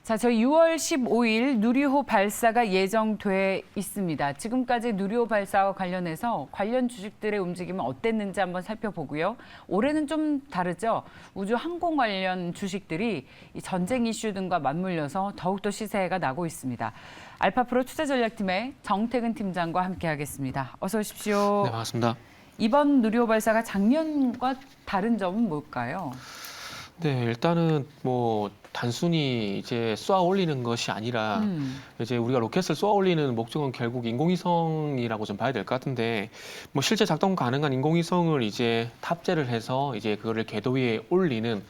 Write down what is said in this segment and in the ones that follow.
자, 저희 6월 15일 누리호 발사가 예정돼 있습니다. 지금까지 누리호 발사와 관련해서 관련 주식들의 움직임은 어땠는지 한번 살펴보고요. 올해는 좀 다르죠. 우주 항공 관련 주식들이 이 전쟁 이슈 등과 맞물려서 더욱더 시세가 나고 있습니다. 알파프로 투자전략팀의 정태근 팀장과 함께하겠습니다. 어서 오십시오. 네, 반갑습니다. 이번 누리호 발사가 작년과 다른 점은 뭘까요? 네, 일단은 뭐 단순히 이제 쏘아 올리는 것이 아니라 이제 우리가 로켓을 쏘아 올리는 목적은 결국 인공위성이라고 좀 봐야 될 것 같은데, 뭐 실제 작동 가능한 인공위성을 이제 탑재를 해서 이제 그거를 궤도 위에 올리는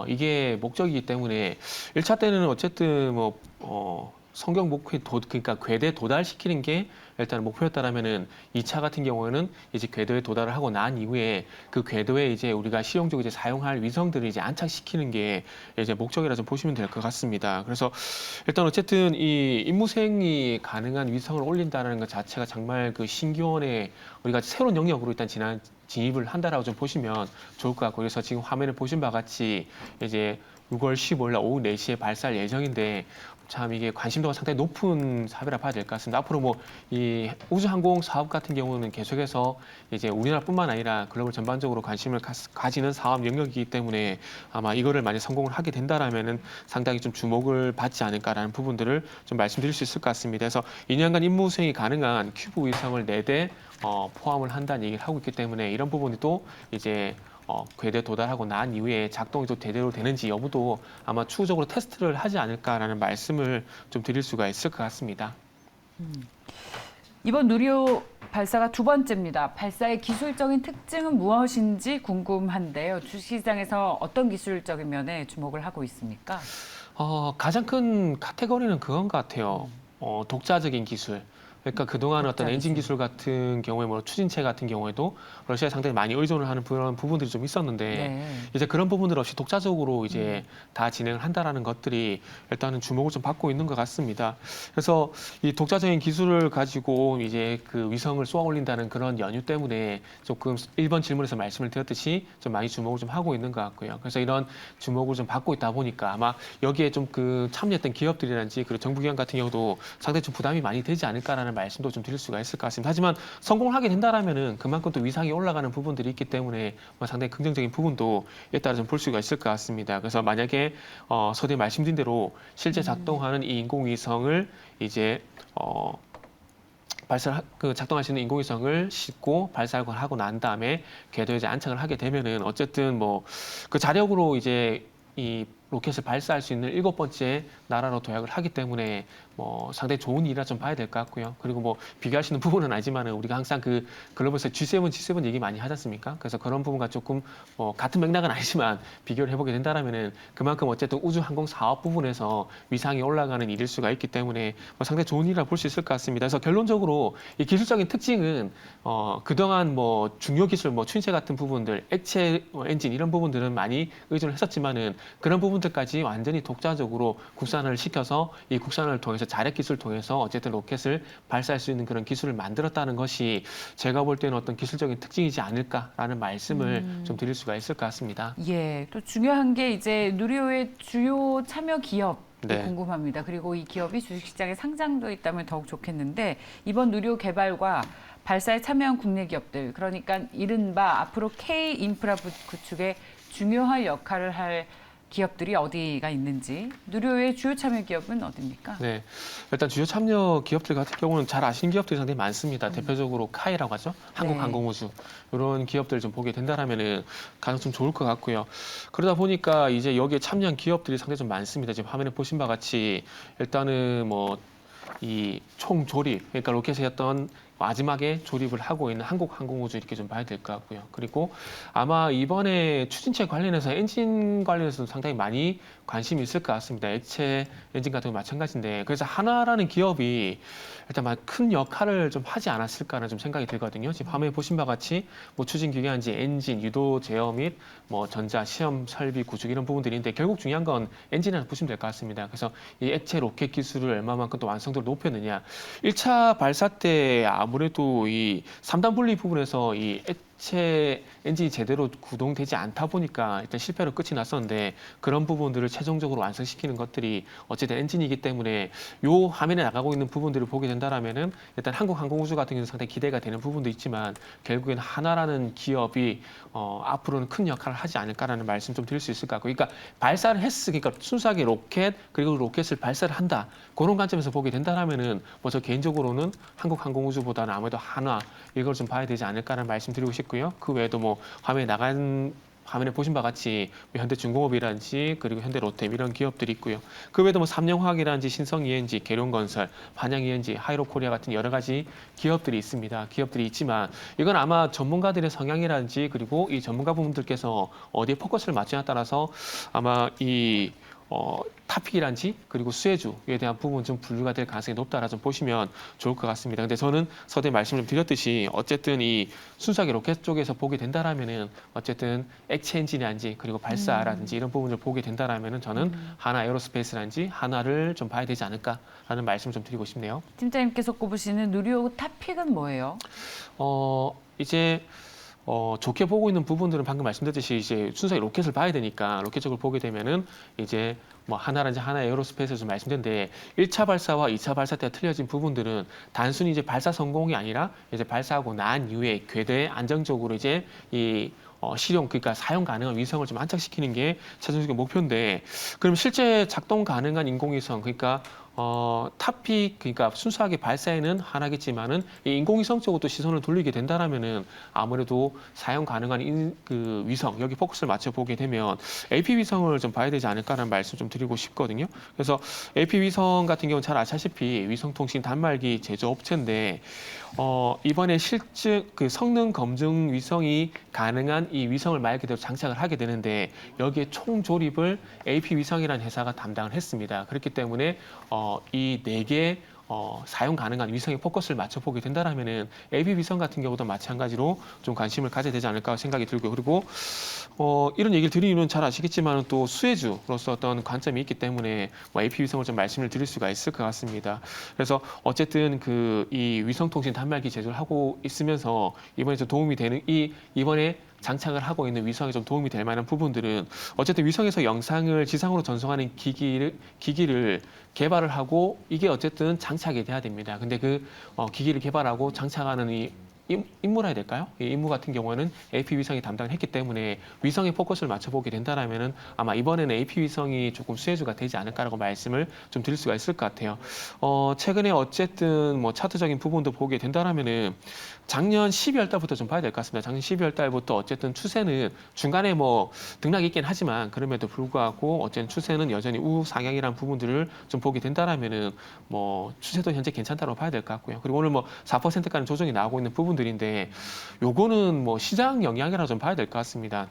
이게 목적이기 때문에 1차 때는 어쨌든 성경 목표 그러니까 궤도에 도달시키는 게 일단 목표였다라면은 2차 같은 경우에는 이제 궤도에 도달을 하고 난 이후에 그 궤도에 이제 우리가 실용적으로 이제 사용할 위성들을 이제 안착시키는 게 이제 목적이라 좀 보시면 될 것 같습니다. 그래서 일단 어쨌든 이 임무수행이 가능한 위성을 올린다는 것 자체가 정말 그 신기원의 우리가 새로운 영역으로 일단 진입을 한다라고 좀 보시면 좋을 것 같고, 그래서 지금 화면에 보신 바와 같이 이제 6월 15일 날 오후 4시에 발사할 예정인데, 참 이게 관심도가 상당히 높은 사업이라 봐야 될 것 같습니다. 앞으로 뭐 이 우주항공 사업 같은 경우는 계속해서 이제 우리나라뿐만 아니라 글로벌 전반적으로 관심을 가지는 사업 영역이기 때문에 아마 이거를 만약 성공을 하게 된다라면은 상당히 좀 주목을 받지 않을까라는 부분들을 좀 말씀드릴 수 있을 것 같습니다. 그래서 2년간 임무 수행이 가능한 큐브 위성을 4대 포함을 한다는 얘기를 하고 있기 때문에 이런 부분이 또 이제 궤도에 도달하고 난 이후에 작동이 또 제대로 되는지 여부도 아마 추후적으로 테스트를 하지 않을까라는 말씀을 좀 드릴 수가 있을 것 같습니다. 이번 누리호 발사가 두 번째입니다. 발사의 기술적인 특징은 무엇인지 궁금한데요. 주식시장에서 어떤 기술적인 면에 주목을 하고 있습니까? 가장 큰 카테고리는 그건 것 같아요. 독자적인 기술. 그러니까 그동안 어떤 엔진 기술 같은 경우에 뭐 추진체 같은 경우에도 러시아에 상당히 많이 의존을 하는 그런 부분들이 좀 있었는데, 네. 이제 그런 부분들 없이 독자적으로 이제 다 진행을 한다라는 것들이 일단은 주목을 좀 받고 있는 것 같습니다. 그래서 이 독자적인 기술을 가지고 이제 그 위성을 쏘아 올린다는 그런 연유 때문에 조금 1번 질문에서 말씀을 드렸듯이 좀 많이 주목을 좀 하고 있는 것 같고요. 그래서 이런 주목을 좀 받고 있다 보니까 아마 여기에 좀 그 참여했던 기업들이라든지 그리고 정부기관 같은 경우도 상당히 좀 부담이 많이 되지 않을까라는 말씀도 좀 드릴 수가 있을 것 같습니다. 하지만 성공을 하게 된다라면은 그만큼 또 위상이 올라가는 부분들이 있기 때문에 상당히 긍정적인 부분도 이에 따라 좀 볼 수가 있을 것 같습니다. 그래서 만약에 서두에 말씀드린 대로 실제 작동하는 이 인공위성을 이제 작동할 수 있는 인공위성을 싣고 발사를 하고 난 다음에 궤도에 이제 안착을 하게 되면은 어쨌든 뭐 그 자력으로 이제 이 로켓을 발사할 수 있는 7번째 나라로 도약을 하기 때문에 뭐 상당히 좋은 일이라 좀 봐야 될 것 같고요. 그리고 뭐 비교할 수 있는 부분은 아니지만은 우리가 항상 그 글로벌에서 G7 얘기 많이 하지 않습니까? 그래서 그런 부분과 조금 같은 맥락은 아니지만 비교를 해보게 된다라면은 그만큼 어쨌든 우주 항공 사업 부분에서 위상이 올라가는 일일 수가 있기 때문에 상당히 좋은 일이라 볼 수 있을 것 같습니다. 그래서 결론적으로 이 기술적인 특징은 그동안 뭐 중요 기술, 뭐 추진체 같은 부분들, 액체 엔진 이런 부분들은 많이 의존을 했었지만은 그런 부분들까지 완전히 독자적으로 국산을 시켜서 이 국산을 통해서 자력 기술을 통해서 어쨌든 로켓을 발사할 수 있는 그런 기술을 만들었다는 것이 제가 볼 때는 어떤 기술적인 특징이지 않을까라는 말씀을 좀 드릴 수가 있을 것 같습니다. 예, 또 중요한 게 이제 누리호의 주요 참여 기업 네. 궁금합니다. 그리고 이 기업이 주식시장에 상장돼 있다면 더욱 좋겠는데, 이번 누리호 개발과 발사에 참여한 국내 기업들, 그러니까 이른바 앞으로 K-인프라 구축에 중요한 역할을 할 기업들이 어디가 있는지, 누리호의 주요 참여 기업은 어디입니까? 네, 일단 주요 참여 기업들 같은 경우는 잘 아시는 기업들이 상당히 많습니다. 대표적으로 카이라고 하죠. 한국항공우주. 이런 기업들을 좀 보게 된다라면은 가장 좀 좋을 것 같고요. 그러다 보니까 이제 여기에 참여한 기업들이 상당히 좀 많습니다. 지금 화면에 보신 바와 같이 일단은 뭐 이 총조립, 그러니까 로켓의 어떤 마지막에 조립을 하고 있는 한국항공우주 이렇게 좀 봐야 될 것 같고요. 그리고 아마 이번에 추진체 관련해서 엔진 관련해서도 상당히 많이 관심이 있을 것 같습니다. 액체 엔진 같은 거 마찬가지인데, 그래서 하나라는 기업이 일단 큰 역할을 좀 하지 않았을까라는 좀 생각이 들거든요. 지금 화면에 보신 바와 같이 뭐 추진 기관지 엔진, 유도 제어 및 뭐 전자 시험 설비 구축 이런 부분들인데, 결국 중요한 건 엔진이라고 보시면 될 것 같습니다. 그래서 이 액체 로켓 기술을 얼마만큼 또 완성도를 높였느냐. 1차 발사 때 아무래도 이 3단 분리 부분에서 이 자체 엔진이 제대로 구동되지 않다 보니까 일단 실패로 끝이 났었는데 그런 부분들을 최종적으로 완성시키는 것들이 어쨌든 엔진이기 때문에 요 화면에 나가고 있는 부분들을 보게 된다라면은 일단 한국항공우주 같은 경우는 상당히 기대가 되는 부분도 있지만 결국엔 하나라는 기업이 앞으로는 큰 역할을 하지 않을까라는 말씀 좀 드릴 수 있을 것 같고, 그러니까 발사를 그러니까 순수하게 로켓 그리고 로켓을 발사를 한다 그런 관점에서 보게 된다라면은 뭐 저 개인적으로는 한국항공우주보다는 아무래도 한화 이걸 좀 봐야 되지 않을까라는 말씀 드리고 싶고요. 그 외에도 뭐 화면에 보신 바와 같이 뭐 현대중공업이라든지 그리고 현대로템 이런 기업들이 있고요. 그 외에도 뭐 삼성화학이라든지 신성ENG, 계룡건설, 반양ENG, 하이로코리아 같은 여러 가지 기업들이 있습니다. 기업들이 있지만 이건 아마 전문가들의 성향이라든지 그리고 이 전문가분들께서 어디에 포커스를 맞추냐에 따라서 아마 이 타픽이란지 그리고 수혜주에 대한 부분 좀 분류가 될 가능성이 높다라 좀 보시면 좋을 것 같습니다. 근데 저는 서두에 말씀 좀 드렸듯이 어쨌든 이 순수하게 로켓 쪽에서 보게 된다라면은 어쨌든 액체 엔진이란지 그리고 발사라든지 이런 부분을 보게 된다라면은 저는 하나 에어로스페이스란지 하나를 좀 봐야 되지 않을까라는 말씀 좀 드리고 싶네요. 팀장님께서 꼽으시는 누리호 탑픽은 뭐예요? 이제 좋게 보고 있는 부분들은 방금 말씀드렸듯이 이제 순수하게 로켓을 봐야 되니까 로켓 쪽을 보게 되면은 이제 뭐 하나라든지 하나 에어로스페이스에서 말씀드렸는데 1차 발사와 2차 발사 때 틀려진 부분들은 단순히 이제 발사 성공이 아니라 이제 발사하고 난 이후에 궤도에 안정적으로 이제 이 실용 그러니까 사용 가능한 위성을 좀 안착시키는 게 최종적인 목표인데 그럼 실제 작동 가능한 인공위성 그러니까 탑픽 그러니까 순수하게 발사에는 하나겠지만은 이 인공위성 쪽으로 또 시선을 돌리게 된다라면은 아무래도 사용 가능한 그 위성 여기 포커스를 맞춰 보게 되면 AP 위성을 좀 봐야 되지 않을까라는 말씀 좀 드리고 싶거든요. 그래서 AP 위성 같은 경우는 잘 아시다시피 위성통신 단말기 제조업체인데 이번에 실증 그 성능 검증 위성이 가능한 이 위성을 말 그대로 장착을 하게 되는데 여기에 총 조립을 AP 위성이라는 회사가 담당을 했습니다. 그렇기 때문에 이 네 개 사용 가능한 위성에 포커스를 맞춰보게 된다라면은 AP 위성 같은 경우도 마찬가지로 좀 관심을 가져야 되지 않을까 생각이 들고요. 그리고 이런 얘기를 드린 이유는 잘 아시겠지만 또 수혜주로서 어떤 관점이 있기 때문에 뭐 AP 위성을 좀 말씀을 드릴 수가 있을 것 같습니다. 그래서 어쨌든 그 이 위성통신 단말기 제조를 하고 있으면서 이번에 좀 도움이 되는 이번에 장착을 하고 있는 위성에 좀 도움이 될 만한 부분들은 어쨌든 위성에서 영상을 지상으로 전송하는 기기를 개발을 하고 이게 어쨌든 장착이 돼야 됩니다. 근데 그 기기를 개발하고 장착하는 이 임무라 해야 될까요? 이 임무 같은 경우에는 AP 위성이 담당을 했기 때문에 위성에 포커스를 맞춰보게 된다라면은 아마 이번에는 AP 위성이 조금 수혜주가 되지 않을까라고 말씀을 좀 드릴 수가 있을 것 같아요. 최근에 어쨌든 뭐 차트적인 부분도 보게 된다라면은 작년 12월 달부터 좀 봐야 될 것 같습니다. 작년 12월 달부터 어쨌든 추세는 중간에 뭐 등락이 있긴 하지만 그럼에도 불구하고 어쨌든 추세는 여전히 우상향이라는 부분들을 좀 보게 된다라면은 뭐 추세도 현재 괜찮다고 봐야 될 것 같고요. 그리고 오늘 뭐 4%까지 조정이 나오고 있는 부분들인데 요거는 뭐 시장 영향이라 좀 봐야 될 것 같습니다.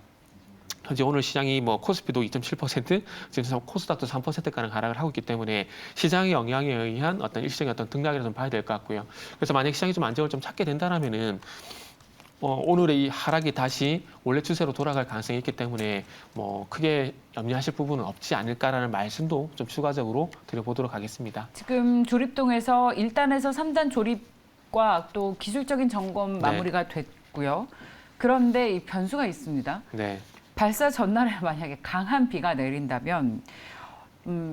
현재 오늘 시장이 뭐 코스피도 2.7%, 지금 코스닥도 3%가량 하락을 하고 있기 때문에 시장의 영향에 의한 어떤 일시적인 어떤 등락이라 좀 봐야 될 것 같고요. 그래서 만약 시장이 좀 안정을 좀 찾게 된다라면은 오늘의 이 하락이 다시 원래 추세로 돌아갈 가능성이 있기 때문에 뭐 크게 염려하실 부분은 없지 않을까라는 말씀도 좀 추가적으로 드려보도록 하겠습니다. 지금 조립동에서 1단에서 3단 조립과 또 기술적인 점검 마무리가 됐고요. 그런데 이 변수가 있습니다. 네. 발사 전날에 만약에 강한 비가 내린다면,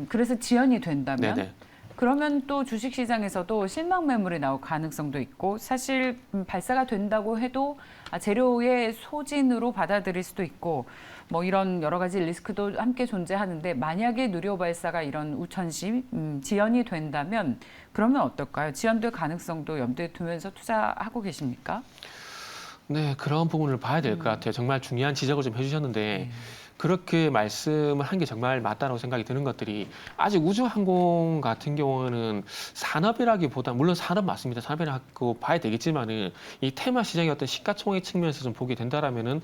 그래서 지연이 된다면, 네네. 그러면 또 주식시장에서도 실망 매물이 나올 가능성도 있고, 사실 발사가 된다고 해도 재료의 소진으로 받아들일 수도 있고, 뭐 이런 여러 가지 리스크도 함께 존재하는데, 만약에 누리호 발사가 이런 우천시 지연이 된다면 그러면 어떨까요? 지연될 가능성도 염두에 두면서 투자하고 계십니까? 네, 그런 부분을 봐야 될 것 같아요. 정말 중요한 지적을 좀 해주셨는데 그렇게 말씀을 한 게 정말 맞다고 생각이 드는 것들이 아직 우주항공 같은 경우는 산업이라기보다 물론 산업 맞습니다. 산업이라고 봐야 되겠지만은 이 테마 시장의 어떤 시가총액 측면에서 좀 보게 된다라면은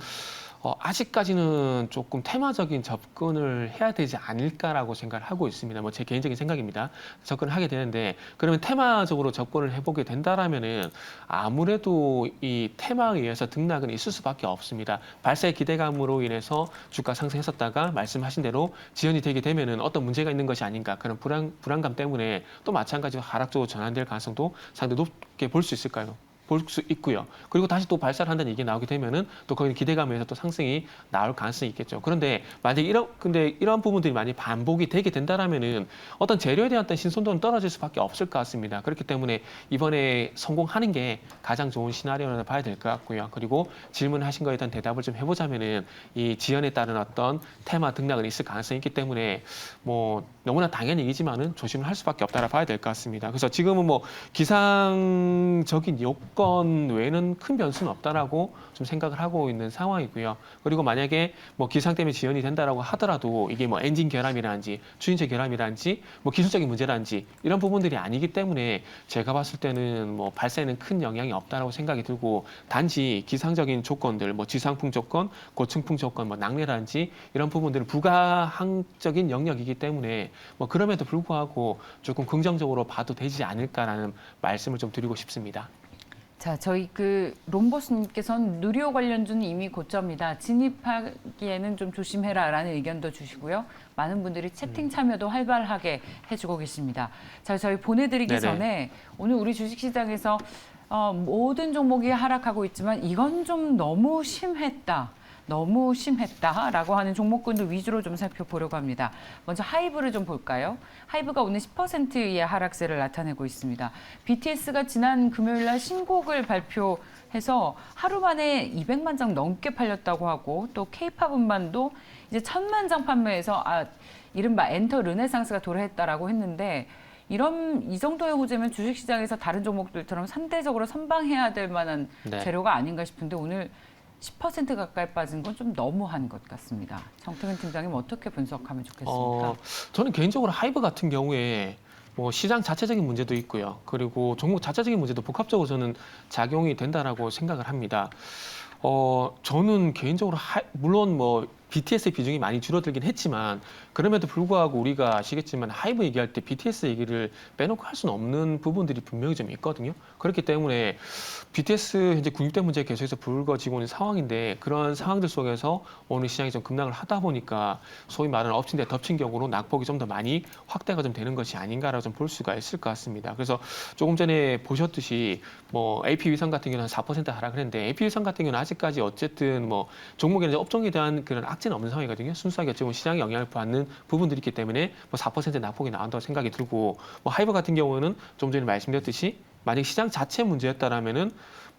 아직까지는 조금 테마적인 접근을 해야 되지 않을까라고 생각을 하고 있습니다. 뭐 제 개인적인 생각입니다. 접근을 하게 되는데 그러면 테마적으로 접근을 해보게 된다라면은 아무래도 이 테마에 의해서 등락은 있을 수밖에 없습니다. 발사의 기대감으로 인해서 주가 상승했었다가 말씀하신 대로 지연이 되게 되면은 어떤 문제가 있는 것이 아닌가 그런 불안감 때문에 또 마찬가지로 하락 쪽으로 전환될 가능성도 상당히 높게 볼 수 있을까요? 볼 수 있고요. 그리고 다시 또 발사를 한다는 얘기 나오게 되면은 또 거기 기대감에서 또 상승이 나올 가능성이 있겠죠. 그런데 만약에 이런 부분들이 많이 반복이 되게 된다라면은 어떤 재료에 대한 어떤 신선도는 떨어질 수밖에 없을 것 같습니다. 그렇기 때문에 이번에 성공하는 게 가장 좋은 시나리오를 봐야 될 것 같고요. 그리고 질문하신 거에 대한 대답을 좀 해보자면은 이 지연에 따른 어떤 테마 등락은 있을 가능성이 있기 때문에 뭐 너무나 당연한 얘기지만은 조심을 할 수밖에 없다라 봐야 될 것 같습니다. 그래서 지금은 뭐 기상적인 요건 외에는 큰 변수는 없다라고 좀 생각을 하고 있는 상황이고요. 그리고 만약에 뭐 기상 때문에 지연이 된다라고 하더라도 이게 뭐 엔진 결함이라든지 추진체 결함이라든지 뭐 기술적인 문제라든지 이런 부분들이 아니기 때문에 제가 봤을 때는 뭐 발사에는 큰 영향이 없다라고 생각이 들고 단지 기상적인 조건들 뭐 지상풍 조건, 고층풍 조건, 뭐 낙뢰라든지 이런 부분들은 부가항적인 영역이기 때문에 뭐 그럼에도 불구하고 조금 긍정적으로 봐도 되지 않을까라는 말씀을 좀 드리고 싶습니다. 자, 저희 그 롬버스님께서는 누리호 관련주는 이미 고점이다. 진입하기에는 좀 조심해라라는 의견도 주시고요. 많은 분들이 채팅 참여도 활발하게 해주고 계십니다. 자, 저희 보내드리기 네네. 전에 오늘 우리 주식시장에서 모든 종목이 하락하고 있지만 이건 좀 너무 심했다. 너무 심했다라고 하는 종목군들 위주로 좀 살펴보려고 합니다. 먼저 하이브를 좀 볼까요? 하이브가 오늘 10%의 하락세를 나타내고 있습니다. BTS가 지난 금요일 날 신곡을 발표해서 하루 만에 200만 장 넘게 팔렸다고 하고 또 K-팝 음반도 이제 1000만 장 판매해서 이른바 엔터 르네상스가 도래했다라고 했는데 이 정도의 호재면 주식시장에서 다른 종목들처럼 상대적으로 선방해야 될 만한 네. 재료가 아닌가 싶은데 오늘 10% 가까이 빠진 건 좀 너무한 것 같습니다. 정태근 팀장님 어떻게 분석하면 좋겠습니까? 저는 개인적으로 하이브 같은 경우에 뭐 시장 자체적인 문제도 있고요. 그리고 종목 자체적인 문제도 복합적으로 저는 작용이 된다라고 생각을 합니다. 저는 개인적으로 물론 뭐 BTS의 비중이 많이 줄어들긴 했지만 그럼에도 불구하고 우리가 아시겠지만 하이브 얘기할 때 BTS 얘기를 빼놓고 할 수는 없는 부분들이 분명히 좀 있거든요. 그렇기 때문에 BTS 현재 군입대 문제 계속해서 불거지고 있는 상황인데 그런 상황들 속에서 오늘 시장이 좀 급락을 하다 보니까 소위 말하는 엎친 데 덮친 격으로 낙폭이 좀 더 많이 확대가 좀 되는 것이 아닌가라고 좀 볼 수가 있을 것 같습니다. 그래서 조금 전에 보셨듯이 뭐 AP 위성 같은 경우는 한 4% 하락을 했는데 AP 위성 같은 경우는 아직까지 어쨌든 뭐 종목이나 업종에 대한 그런 악재는 없는 상황이거든요. 순수하게 어찌 보면 시장에 영향을 받는 부분들이 있기 때문에 뭐 4% 낙폭이 나온다고 생각이 들고 뭐 하이브 같은 경우는 좀 전에 말씀드렸듯이 만약 시장 자체 문제였다라면은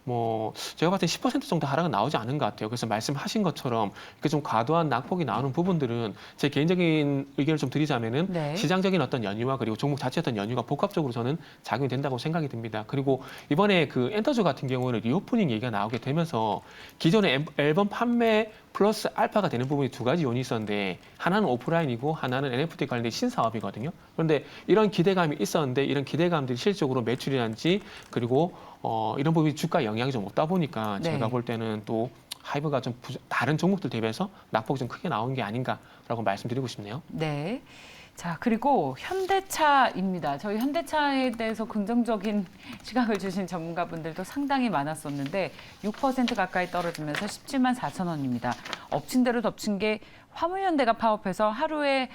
뭐 제가 봤을 때 10% 정도 하락은 나오지 않은 것 같아요. 그래서 말씀하신 것처럼 이렇게 좀 과도한 낙폭이 나오는 부분들은 제 개인적인 의견을 좀 드리자면은 네. 시장적인 어떤 연유와 그리고 종목 자체 어떤 연유가 복합적으로 저는 작용이 된다고 생각이 듭니다. 그리고 이번에 그 엔터주 같은 경우는 리오프닝 얘기가 나오게 되면서 기존의 앨범 판매 플러스 알파가 되는 부분이 두 가지 요인이 있었는데 하나는 오프라인이고 하나는 NFT 관련된 신사업이거든요. 그런데 이런 기대감이 있었는데 이런 기대감들이 실질적으로 매출이란지 그리고 이런 부분이 주가에 영향이 좀 없다 보니까 네. 제가 볼 때는 또 하이브가 좀 다른 종목들 대비해서 낙폭이 좀 크게 나온 게 아닌가라고 말씀드리고 싶네요. 네. 자, 그리고 현대차입니다. 저희 현대차에 대해서 긍정적인 시각을 주신 전문가분들도 상당히 많았었는데 6% 가까이 떨어지면서 17만 4천 원입니다. 엎친 대로 덮친 게 화물연대가 파업해서 하루에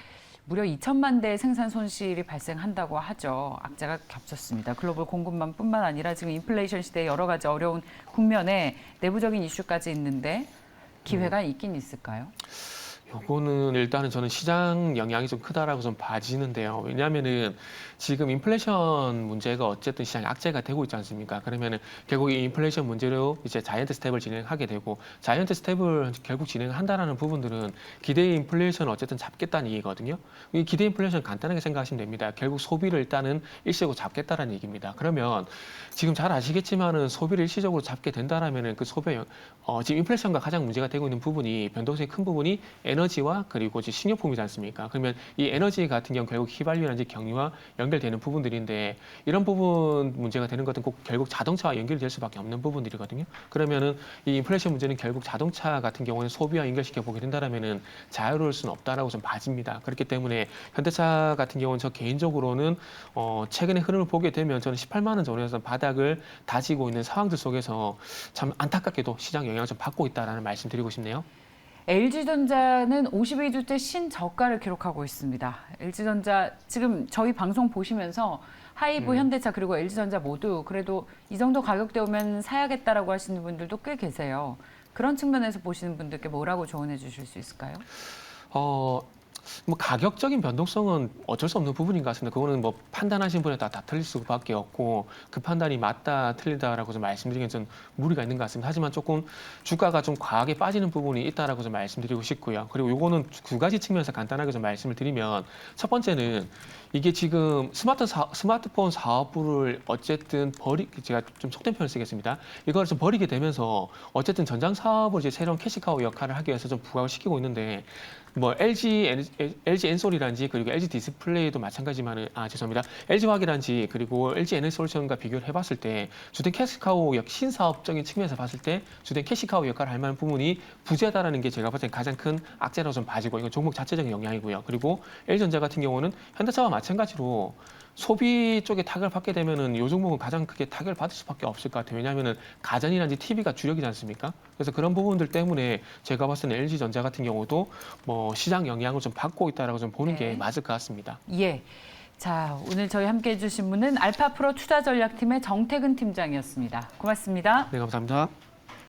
무려 2천만 대 생산 손실이 발생한다고 하죠. 악재가 겹쳤습니다. 글로벌 공급망뿐만 아니라 지금 인플레이션 시대에 여러 가지 어려운 국면에 내부적인 이슈까지 있는데 기회가 있긴 있을까요? 요거는 일단은 저는 시장 영향이 좀 크다라고 좀 봐지는데요. 왜냐하면은 지금 인플레이션 문제가 어쨌든 시장에 악재가 되고 있지 않습니까? 그러면은 결국 이 인플레이션 문제로 이제 자이언트 스텝을 진행하게 되고 자이언트 스텝을 결국 진행한다라는 부분들은 기대 인플레이션을 어쨌든 잡겠다는 얘기거든요. 이 기대 인플레이션 간단하게 생각하시면 됩니다. 결국 소비를 일단은 일시적으로 잡겠다라는 얘기입니다. 그러면 지금 잘 아시겠지만은 소비를 일시적으로 잡게 된다라면은 그 소비 지금 인플레이션과 가장 문제가 되고 있는 부분이 변동성이 큰 부분이 에너지와 그리고 이제 식료품이지 않습니까? 그러면 이 에너지 같은 경우 결국 휘발유라든지 경유와 연결되는 부분들인데 이런 부분 문제가 되는 것은 꼭 결국 자동차와 연결될 수밖에 없는 부분들이거든요. 그러면은 이 인플레이션 문제는 결국 자동차 같은 경우는 소비와 연결시켜 보게 된다라면은 자유로울 수는 없다라고 좀 봐집니다. 그렇기 때문에 현대차 같은 경우는 저 개인적으로는 최근의 흐름을 보게 되면 저는 18만 원 전후에서 바닥을 다지고 있는 상황들 속에서 참 안타깝게도 시장 영향을 좀 받고 있다라는 말씀드리고 싶네요. LG전자는 52주째 신저가를 기록하고 있습니다. LG전자 지금 저희 방송 보시면서 하이브, 현대차 그리고 LG전자 모두 그래도 이 정도 가격대 오면 사야겠다라고 하시는 분들도 꽤 계세요. 그런 측면에서 보시는 분들께 뭐라고 조언해 주실 수 있을까요? 뭐 가격적인 변동성은 어쩔 수 없는 부분인 것 같습니다. 그거는 뭐 판단하신 분에 따라 다 틀릴 수밖에 없고 그 판단이 맞다 틀리다라고 좀 말씀드리기엔 좀 무리가 있는 것 같습니다. 하지만 조금 주가가 좀 과하게 빠지는 부분이 있다라고 좀 말씀드리고 싶고요. 그리고 요거는 두 가지 측면에서 간단하게 좀 말씀을 드리면 첫 번째는 이게 지금 스마트폰 사업부를 어쨌든 제가 좀 속된 표현을 쓰겠습니다. 이걸 좀 버리게 되면서 어쨌든 전장 사업을 이제 새로운 캐시카우 역할을 하기 위해서 좀 부각을 시키고 있는데 뭐 LG 엔솔이란지 그리고 LG 디스플레이도 마찬가지만은 죄송합니다. LG 화학이란지 그리고 LG 에너솔루션과 비교를 해봤을 때 주된 캐시카우 신사업적인 측면에서 봤을 때 주된 캐시카우 역할을 할 만한 부분이 부재다라는 게 제가 봤을 때 가장 큰 악재라고 좀 봐지고 이건 종목 자체적인 영향이고요. 그리고 LG전자 같은 경우는 현대차와 마찬가지로 소비 쪽에 타격을 받게 되면은 이 종목은 가장 크게 타격을 받을 수밖에 없을 것 같아요. 왜냐하면은 가전이라든지 TV가 주력이지 않습니까? 그래서 그런 부분들 때문에 제가 봤을 때는 LG전자 같은 경우도 뭐 시장 영향을 좀 받고 있다라고 좀 보는 게 맞을 것 같습니다. 예. 자, 오늘 저희 함께 해주신 분은 알파프로 투자전략팀의 정태근 팀장이었습니다. 고맙습니다. 네, 감사합니다.